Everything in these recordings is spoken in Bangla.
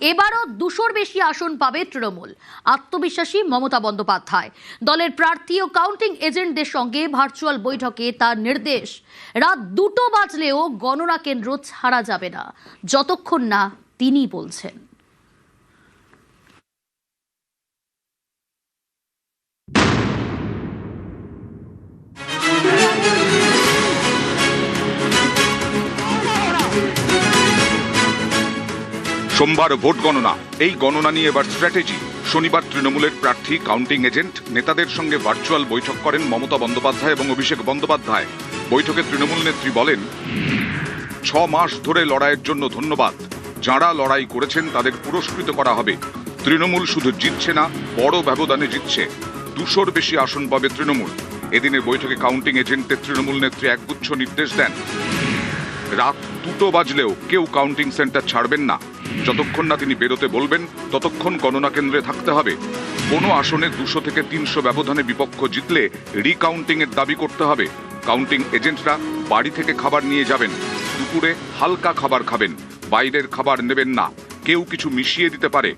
এবারও 200-র বেশি আসন পাবে তৃণমূল, আত্মবিশ্বাসী মমতা বন্দ্যোপাধ্যায়। দলের প্রার্থী ও কাউন্টিং এজেন্টদের সঙ্গে ভার্চুয়াল বৈঠকে তার নির্দেশ, রাত 2টো বাজলেও গণনা কেন্দ্র ছাড়া যাবে না যতক্ষণ না তিনি বলছেন। সোমবার ভোট গণনা। এই গণনা নিয়ে এবার স্ট্র্যাটেজি। শনিবার তৃণমূলের প্রার্থী, কাউন্টিং এজেন্ট নেতাদের সঙ্গে ভার্চুয়াল বৈঠক করেন মমতা বন্দ্যোপাধ্যায় এবং অভিষেক বন্দ্যোপাধ্যায়। বৈঠকে তৃণমূল নেত্রী বলেন, 6 মাস ধরে লড়াইয়ের জন্য ধন্যবাদ। যাঁরা লড়াই করেছেন তাদের পুরস্কৃত করা হবে। তৃণমূল শুধু জিতছে না, বড় ব্যবধানে জিতছে। 200-র বেশি আসন পাবে তৃণমূল। এদিনের বৈঠকে কাউন্টিং এজেন্টদের তৃণমূল নেত্রী একগুচ্ছ নির্দেশ দেন। রাত 2টো বাজলেও কেউ কাউন্টিং সেন্টার ছাড়বেন না। যতক্ষণ না তিনি বেরোতে বলবেন ততক্ষণ গণনা কেন্দ্রে থাকতে হবে। কোনো আসনে 200 থেকে 300 ব্যবধানে বিপক্ষ জিতলে রিকাউন্টিং এর দাবি করতে হবে। কাউন্টিং এজেন্টরা বাড়ি থেকে খাবার নিয়ে যাবেন। দুপুরে হালকা খাবার খাবেন, বাইরের খাবার নেবেন না। কেউ কিছু মিশিয়ে দিতে পারে।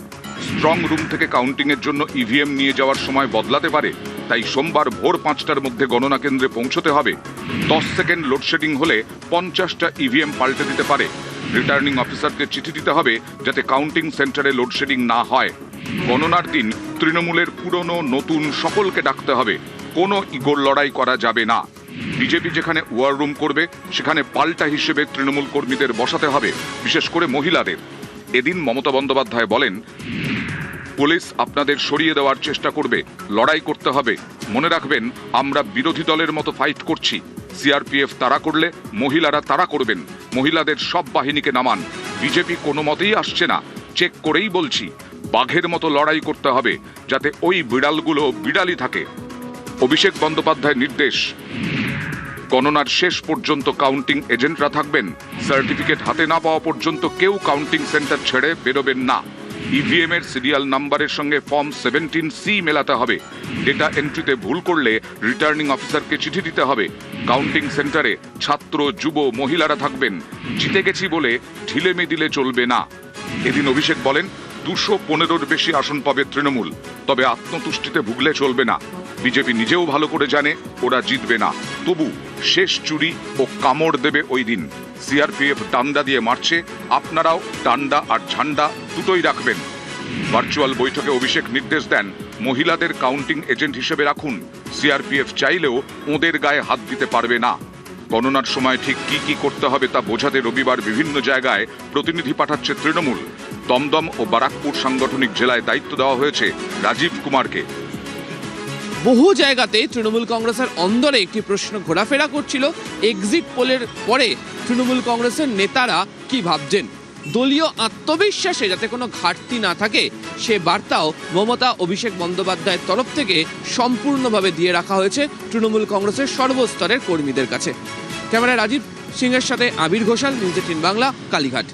স্ট্রং রুম থেকে কাউন্টিং এর জন্য ইভিএম নিয়ে যাওয়ার সময় বদলাতে পারে। তাই সোমবার ভোর 5টার মধ্যে গণনা কেন্দ্রে পৌঁছতে হবে। 10 সেকেন্ড লোডশেডিং হলে 50টা ইভিএম পাল্টে দিতে পারে। রিটার্নিং অফিসারকে চিঠি দিতে হবে যাতে কাউন্টিং সেন্টারে লোডশেডিং না হয়। গণনার দিন তৃণমূলের পুরনো নতুন সকলকে ডাকতে হবে। কোনো ইগোর লড়াই করা যাবে না। বিজেপি যেখানে ওয়ার রুম করবে সেখানে পাল্টা হিসেবে তৃণমূল কর্মীদের বসাতে হবে, বিশেষ করে মহিলাদের। এদিন মমতা বন্দ্যোপাধ্যায় বলেন, পুলিশ আপনাদের সরিয়ে দেওয়ার চেষ্টা করবে, লড়াই করতে হবে। মনে রাখবেন, আমরা বিরোধী দলের মতো ফাইট করছি। সিআরপিএফ তাড়া করলে মহিলারা তাড়া করবেন। মহিলাদের সব বাহিনীকে নামান। বিজেপি কোনো মতেই আসছে না, চেক করেই বলছি। বাঘের মতো লড়াই করতে হবে যাতে ওই বিড়ালগুলো বিড়ালই থাকে। অভিষেক বন্দ্যোপাধ্যায়ের নির্দেশ, গণনার শেষ পর্যন্ত কাউন্টিং এজেন্টরা থাকবেন। সার্টিফিকেট হাতে না পাওয়া পর্যন্ত কেউ কাউন্টিং সেন্টার ছেড়ে বেরোবেন না। ইভিএম এর সিরিয়াল নাম্বারের সঙ্গে ফর্ম 17C মেলাতে হবে। ডেটা এন্ট্রিতে ভুল করলে রিটার্নিং অফিসারকে চিঠি দিতে হবে। কাউন্টিং সেন্টারে ছাত্র, যুব, মহিলারা থাকবেন। জিতে গেছি বলে ঢিলেমি দিলে চলবে না। এদিন অভিষেক বলেন, 215-র বেশি আসন পাবে তৃণমূল, তবে আত্মতুষ্টিতে ভুগলে চলবে না। বিজেপি নিজেও ভালো করে জানে ওরা জিতবে না, তবু শেষ চুরি ও কামড় দেবে ওই দিন। সিআরপিএফ ডান্ডা দিয়ে মারছে, আপনারাও ডান্ডা আর ঝান্ডা দুটোই রাখবেন। ভার্চুয়াল বৈঠকে অভিষেক নির্দেশ দেন, মহিলাদের কাউন্টিং এজেন্ট হিসেবে রাখুন। সিআরপিএফ চাইলেও ওদের গায়ে হাত দিতে পারবে না। গণনার সময় ঠিক কি করতে হবে তা বোঝাতে রবিবার বিভিন্ন জায়গায় প্রতিনিধি পাঠাচ্ছে তৃণমূল। দমদম ও বারাকপুর সাংগঠনিক জেলায় দায়িত্ব দেওয়া হয়েছে রাজীব কুমারকে। বহু জায়গাতে তৃণমূল কংগ্রেসের অন্দরে একটি প্রশ্ন ঘোরাফেরা করছিল, এক্সিট পোলের পরে তৃণমূল কংগ্রেসের নেতারা কি ভাবছেন। দলীয় আত্মবিশ্বাসে যাতে কোনো ঘাটতি না থাকে সে বার্তাও মমতা, অভিষেক বন্দ্যোপাধ্যায়ের তরফ থেকে সম্পূর্ণভাবে দিয়ে রাখা হয়েছে তৃণমূল কংগ্রেসের সর্বস্তরের কর্মীদের কাছে। ক্যামেরায় রাজীব সিংহের সাথে আবির ঘোষাল, নিউজ 18 বাংলা, কালীঘাট।